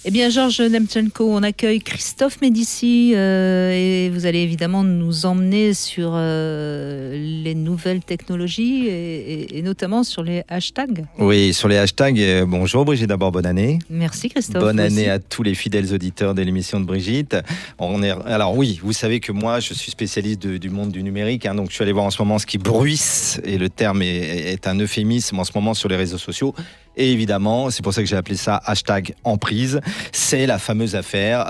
Eh bien, Georges Nemchenko, on accueille Christophe Médicis et vous allez évidemment nous emmener sur les nouvelles technologies et notamment sur les hashtags. Oui, sur les hashtags. Bonjour Brigitte, d'abord bonne année. Merci Christophe. Bonne année à tous les fidèles auditeurs de l'émission de Brigitte. Alors oui, vous savez que moi je suis spécialiste du monde du numérique, donc je suis allé voir en ce moment ce qui bruisse, et le terme est un euphémisme en ce moment sur les réseaux sociaux. Et évidemment, c'est pour ça que j'ai appelé ça hashtag emprise. C'est la fameuse affaire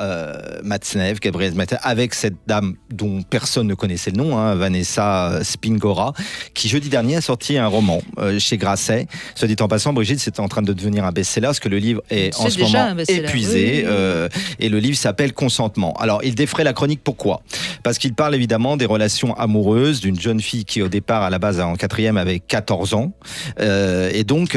Matzneff, Gabriel Matzneff, avec cette dame dont personne ne connaissait le nom, Vanessa Spingora, qui jeudi dernier a sorti un roman chez Grasset. Soit dit en passant, Brigitte, c'est en train de devenir un best-seller, parce que le livre est en ce moment épuisé. Oui. Et le livre s'appelle Consentement. Alors, il défraie la chronique, pourquoi ? Parce qu'il parle évidemment des relations amoureuses d'une jeune fille qui, au départ, à la base, en quatrième, avait 14 ans. Et donc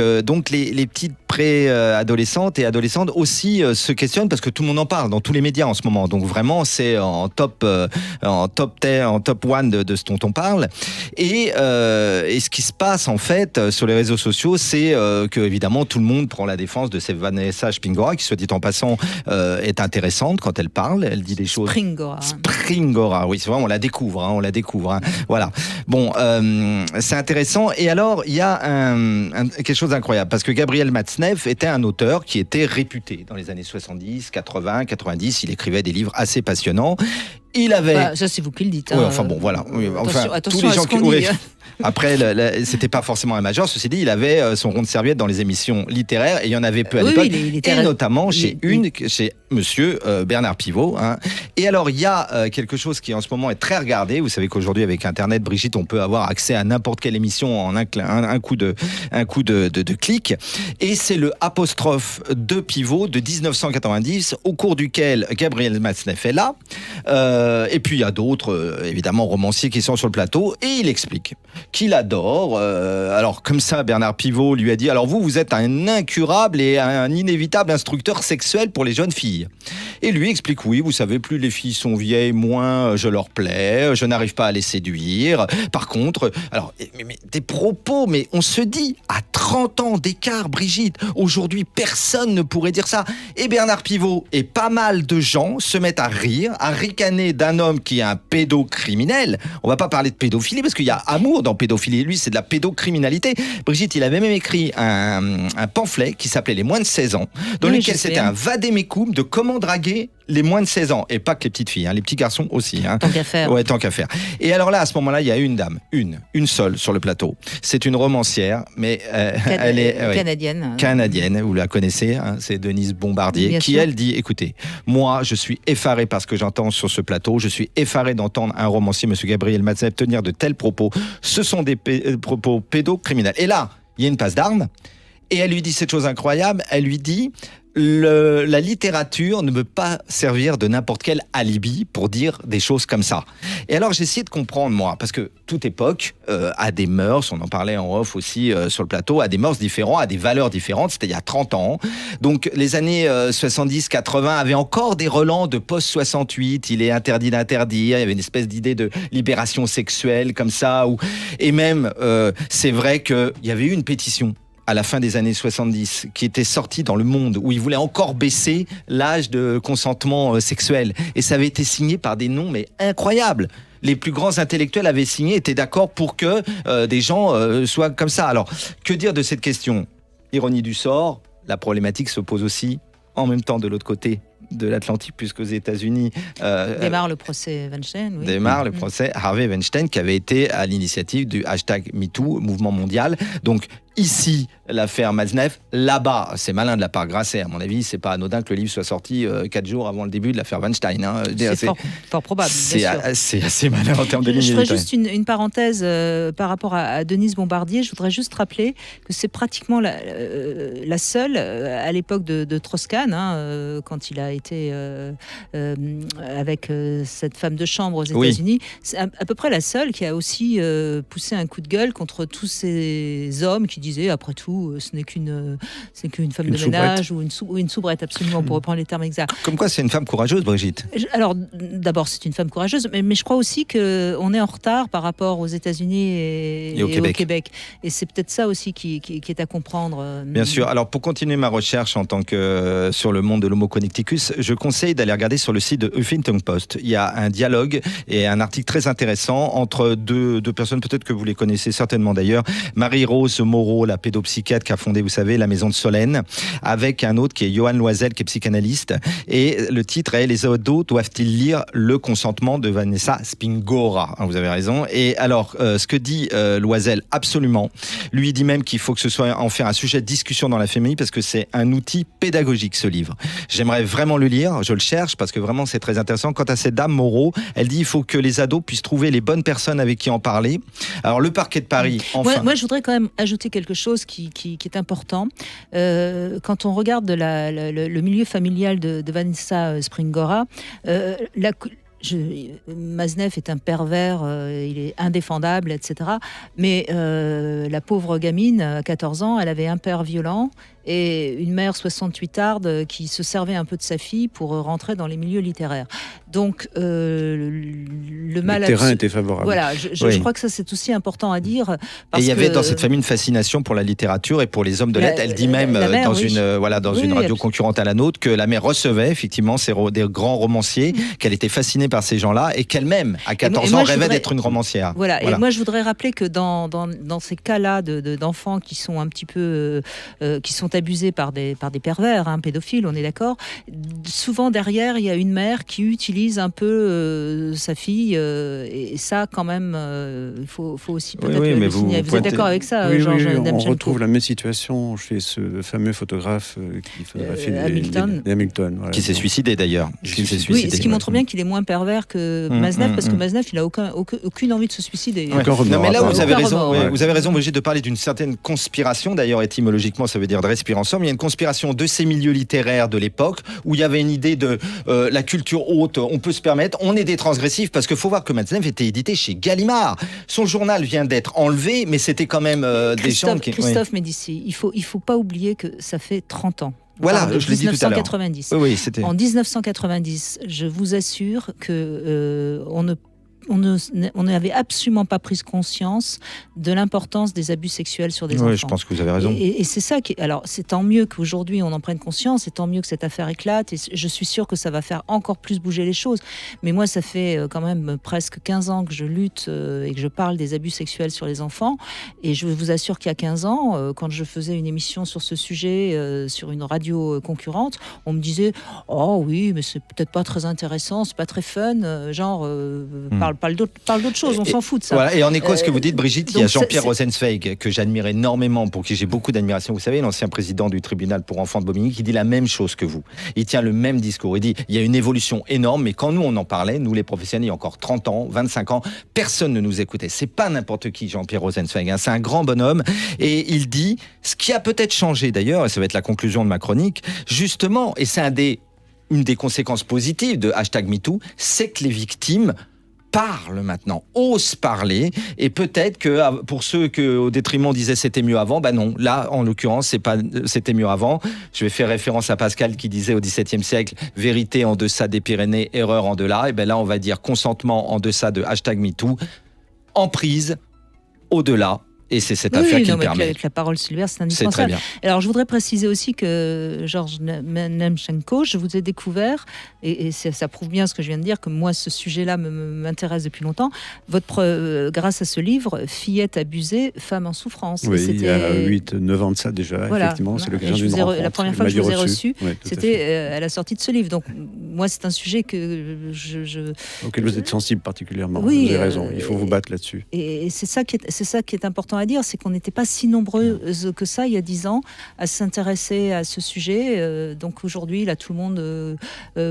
les petites pré-adolescentes et adolescentes aussi se questionnent, parce que tout le monde en parle dans tous les médias en ce moment. Donc vraiment, c'est en top one de ce dont on parle. Et ce qui se passe en fait sur les réseaux sociaux, c'est que évidemment tout le monde prend la défense de cette Vanessa Spingora, qui, soit dit en passant, est intéressante quand elle parle. Elle dit des choses. Springora, oui, c'est vrai, on la découvre. Voilà. Bon, c'est intéressant. Et alors, il y a quelque chose d'incroyable, parce que Gabriel Matzneff était un auteur qui était réputé dans les années 70, 80, 90. Il écrivait des livres assez passionnants. Il avait... ça, c'est vous qui le dites. Oui, enfin bon, voilà. Oui, attention tous les gens à ce qu'on dit. Après, c'était pas forcément un major. Ceci dit, il avait son rond de serviette dans les émissions littéraires, et il y en avait peu à l'époque, et notamment chez Monsieur Bernard Pivot. Et alors, il y a quelque chose qui en ce moment est très regardé. Vous savez qu'aujourd'hui, avec Internet, Brigitte, on peut avoir accès à n'importe quelle émission en un coup de clic. Et c'est le apostrophe de Pivot de 1990, au cours duquel Gabriel Matzneff est là. Et puis il y a d'autres, évidemment, romanciers qui sont sur le plateau, et il explique qu'il adore. Alors comme ça, Bernard Pivot lui a dit: alors vous êtes un incurable et un inévitable instructeur sexuel pour les jeunes filles. Et lui explique: oui, vous savez, plus les filles sont vieilles, moins je leur plais, je n'arrive pas à les séduire. Par contre, alors mais des propos, mais on se dit, à 30 ans d'écart, Brigitte, aujourd'hui personne ne pourrait dire ça. Et Bernard Pivot et pas mal de gens se mettent à rire, à ricaner d'un homme qui est un pédocriminel. On va pas parler de pédophilie, parce qu'il y a amour dans pédophilie. Lui, c'est de la pédocriminalité. Brigitte, il avait même écrit un pamphlet qui s'appelait Les moins de 16 ans, dans lequel c'était un vadémécum de comment draguer les moins de 16 ans, et pas que les petites filles, les petits garçons aussi. Tant qu'à faire. Ouais, tant qu'à faire. Et alors là, à ce moment-là, il y a une dame, une seule sur le plateau. C'est une romancière, mais elle est canadienne, vous la connaissez, c'est Denise Bombardier, bien qui sûr. Elle dit: écoutez, moi, je suis effaré par ce que j'entends sur ce plateau, je suis effaré d'entendre un romancier, monsieur Gabriel Matzneff, tenir de tels propos. Ce sont des propos pédocriminels. Et là, il y a une passe d'armes, et elle lui dit cette chose incroyable, elle lui dit: la littérature ne peut pas servir de n'importe quel alibi pour dire des choses comme ça. Et alors j'ai essayé de comprendre, moi, parce que toute époque a des mœurs, on en parlait en off aussi sur le plateau, a des mœurs différentes, a des valeurs différentes. C'était il y a 30 ans. Donc les années 70-80 avaient encore des relents de post-68, il est interdit d'interdire, il y avait une espèce d'idée de libération sexuelle comme ça, et même c'est vrai qu'il y avait eu une pétition à la fin des années 70, qui était sorti dans Le Monde, où il voulait encore baisser l'âge de consentement sexuel. Et ça avait été signé par des noms mais incroyables. Les plus grands intellectuels avaient signé, étaient d'accord pour que des gens soient comme ça. Alors, que dire de cette question ? Ironie du sort, la problématique se pose aussi en même temps de l'autre côté de l'Atlantique, puisqu'aux États-Unis démarre le procès Weinstein. Oui. Démarre le procès Harvey Weinstein, qui avait été à l'initiative du hashtag MeToo, mouvement mondial. Donc ici, l'affaire Matzneff, là-bas, c'est malin de la part Grasset. À mon avis, c'est pas anodin que le livre soit sorti 4 jours avant le début de l'affaire Weinstein. C'est fort probable. C'est assez malin en termes de ligne. Je ferai juste une parenthèse par rapport à Denise Bombardier. Je voudrais juste rappeler que c'est pratiquement la seule, à l'époque de Strauss-Kahn, quand il a été avec cette femme de chambre aux États-Unis, c'est à peu près la seule qui a aussi poussé un coup de gueule contre tous ces hommes qui disait, après tout, ce n'est qu'une femme de ménage ou une soubrette, absolument, pour reprendre les termes exacts. Comme quoi, c'est une femme courageuse, Brigitte. Alors, d'abord, c'est une femme courageuse, mais je crois aussi qu'on est en retard par rapport aux États-Unis et au Québec. Et c'est peut-être ça aussi qui est à comprendre. Bien sûr. Alors, pour continuer ma recherche en tant que sur le monde de l'Homo connecticus, je conseille d'aller regarder sur le site de Huffington Post. Il y a un dialogue et un article très intéressant entre deux personnes, peut-être que vous les connaissez certainement d'ailleurs. Marie-Rose Moreau, la pédopsychiatre qui a fondé, vous savez, la Maison de Solène, avec un autre qui est Johan Loisel, qui est psychanalyste. Et le titre est « Les ados doivent-ils lire Le consentement » de Vanessa Springora. Vous avez raison. Et alors, ce que dit Loisel, absolument. Lui dit même qu'il faut que ce soit en faire un sujet de discussion dans la famille parce que c'est un outil pédagogique, ce livre. J'aimerais vraiment le lire. Je le cherche parce que vraiment, c'est très intéressant. Quant à cette dame Moreau, elle dit il faut que les ados puissent trouver les bonnes personnes avec qui en parler. Alors, le parquet de Paris, enfin... Moi, je voudrais quand même ajouter quelque chose qui est important. Quand on regarde le milieu familial de Vanessa Springora, Maznev est un pervers, il est indéfendable, etc. Mais la pauvre gamine, à 14 ans, elle avait un père violent et une mère 68arde qui se servait un peu de sa fille pour rentrer dans les milieux littéraires. Donc, le terrain était favorable. Voilà, je crois que ça, c'est aussi important à dire. Et il y avait dans cette famille une fascination pour la littérature et pour les hommes de lettres. Elle dit même dans une radio concurrente à la nôtre que la mère recevait effectivement des grands romanciers, qu'elle était fascinée par ces gens-là et qu'elle-même, à 14 ans, rêvait d'être une romancière. Voilà. Et moi, je voudrais rappeler que dans ces cas-là d'enfants qui sont un petit peu... qui sont abusés par des pervers, pédophiles, on est d'accord. Souvent, derrière, il y a une mère qui utilise un peu sa fille. Et ça, quand même, il faut aussi peut-être le signaler. Vous êtes d'accord avec ça, Georges Demchenko? On retrouve la même situation chez ce fameux photographe qui photographie Hamilton. Voilà. Qui s'est suicidé, d'ailleurs. Oui, ce qui montre bien qu'il est moins pervers que Maznev, parce que Maznev, il n'a aucune envie de se suicider. Non, mais là, vous avez raison. Vous avez raison, Brigitte, de parler d'une certaine conspiration. D'ailleurs, étymologiquement, ça veut dire de respirer ensemble. Il y a une conspiration de ces milieux littéraires de l'époque où il y avait une idée de la culture haute, on peut se permettre, on est des transgressifs, parce qu'il faut voir que Maznev était édité chez Gallimard. Son journal vient d'être enlevé, mais c'était quand même des gens qui... Christophe Médicis, il faut pas oublier que ça fait 30 ans. Voilà, je l'ai dit tout à l'heure. 1990. Oui, c'était... En 1990, je vous assure que on n'avait absolument pas pris conscience de l'importance des abus sexuels sur des enfants. Oui, je pense que vous avez raison. Et c'est ça qui... Alors, c'est tant mieux qu'aujourd'hui, on en prenne conscience, c'est tant mieux que cette affaire éclate, et je suis sûre que ça va faire encore plus bouger les choses. Mais moi, ça fait quand même presque 15 ans que je lutte et que je parle des abus sexuels sur les enfants. Et je vous assure qu'il y a 15 ans, quand je faisais une émission sur ce sujet, sur une radio concurrente, on me disait « Oh oui, mais c'est peut-être pas très intéressant, c'est pas très fun, parle d'autre chose, on s'en fout de ça. » Voilà, et en écho à ce que vous dites, Brigitte, il y a Jean-Pierre Rosenzweig, que j'admire énormément, pour qui j'ai beaucoup d'admiration. Vous savez, l'ancien président du tribunal pour enfants de Bobigny, qui dit la même chose que vous. Il tient le même discours. Il dit, il y a une évolution énorme, mais quand nous, on en parlait, nous, les professionnels, il y a encore 30 ans, 25 ans, personne ne nous écoutait. C'est pas n'importe qui, Jean-Pierre Rosenzweig. C'est un grand bonhomme. Et il dit, ce qui a peut-être changé d'ailleurs, et ça va être la conclusion de ma chronique, justement, et c'est une des conséquences positives de #MeToo, c'est que les victimes parlent maintenant, osent parler, et peut-être que pour ceux que au détriment on disait c'était mieux avant, non, là en l'occurrence c'était mieux avant. Je vais faire référence à Pascal qui disait au XVIIe siècle vérité en deçà des Pyrénées, erreur en delà. Et là on va dire consentement en deçà de #MeToo, emprise au-delà. Et c'est cette affaire qui le permet. Avec la parole Silver, c'est indispensable. C'est très bien. Alors, je voudrais préciser aussi que Georges Demchenko, je vous ai découvert, et ça prouve bien ce que je viens de dire, que moi, ce sujet-là m'intéresse depuis longtemps. Grâce à ce livre, Fillette abusée, femme en souffrance. Oui, il y a 8-9 ans de ça déjà, effectivement. C'est l'occasion d'une rencontre. La première fois que je vous ai reçu, c'était à la sortie de ce livre. Donc, moi, c'est un sujet que auquel vous êtes sensible particulièrement. Oui, vous avez raison, il faut vous battre là-dessus. Et c'est ça qui est important à dire, c'est qu'on n'était pas si nombreux que ça il y a 10 ans à s'intéresser à ce sujet. Donc aujourd'hui, là, tout le monde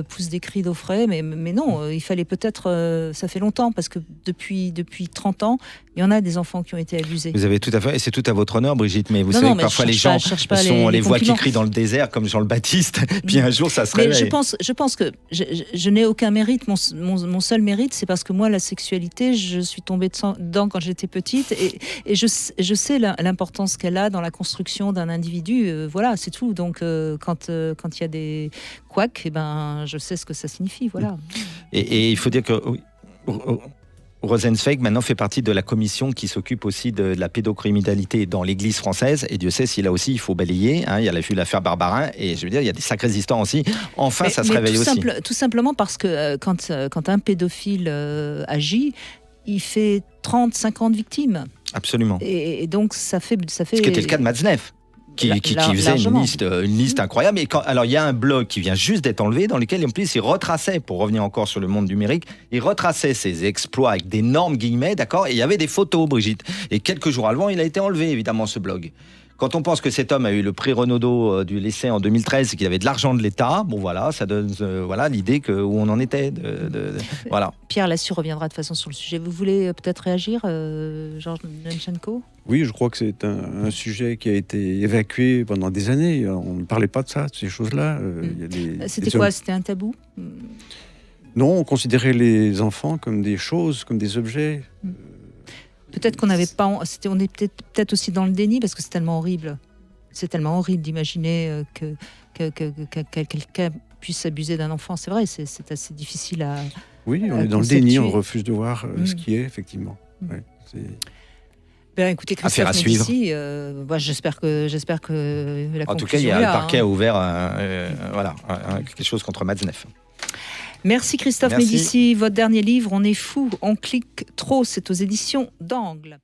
pousse des cris d'eau frais, mais non, il fallait peut-être... ça fait longtemps, parce que depuis 30 ans, il y en a des enfants qui ont été abusés. Vous avez tout à fait, et c'est tout à votre honneur, Brigitte, mais vous savez que parfois les gens sont les voix qui crient dans le désert, comme Jean le Baptiste, puis un jour ça se réveille. Mais je pense que je n'ai aucun mérite. Mon seul mérite, c'est parce que moi, la sexualité, je suis tombée dedans quand j'étais petite, et je sais l'importance qu'elle a dans la construction d'un individu. Voilà, c'est tout. Donc, quand il y a des couacs, je sais ce que ça signifie. Voilà. Et il faut dire que Rosenzweig maintenant fait partie de la commission qui s'occupe aussi de la pédocriminalité dans l'Église française, et Dieu sait si là aussi il faut balayer. Il y a eu l'affaire Barbarin, et je veux dire, il y a des sacrées histoires aussi. Enfin, ça se réveille aussi. Tout simplement parce que quand un pédophile agit, il fait 30-50 victimes. Absolument. Et donc ça fait... Ce qui était le cas de Matzneff. Qui faisait une liste incroyable. Et alors, il y a un blog qui vient juste d'être enlevé, dans lequel, en plus, il retraçait, pour revenir encore sur le monde numérique, il retraçait ses exploits avec d'énormes guillemets, d'accord. Et il y avait des photos, Brigitte. Et quelques jours avant, il a été enlevé, évidemment, ce blog. Quand on pense que cet homme a eu le prix Renaudot du lycée en 2013 et qu'il avait de l'argent de l'État, bon voilà, ça donne l'idée où on en était. Voilà. Pierre Lassus reviendra de toute façon sur le sujet. Vous voulez peut-être réagir, Georges Nemchenko ? Oui, je crois que c'est un sujet qui a été évacué pendant des années. On ne parlait pas de ça, de ces choses-là. C'était quoi ? C'était un tabou ? Non, on considérait les enfants comme des choses, comme des objets. Peut-être qu'on n'avait pas... on est peut-être aussi dans le déni, parce que c'est tellement horrible. C'est tellement horrible d'imaginer que quelqu'un puisse abuser d'un enfant. C'est vrai, c'est assez difficile à... Oui, on est dans le déni, on refuse de voir ce qui est, effectivement. Ouais, écoutez, Christophe Médicis, j'espère que la conclusion... En tout cas, le parquet a ouvert quelque chose contre Matzneff. Merci Christophe Médicis. Votre dernier livre, On est fou, on clique trop, c'est aux éditions d'Angle.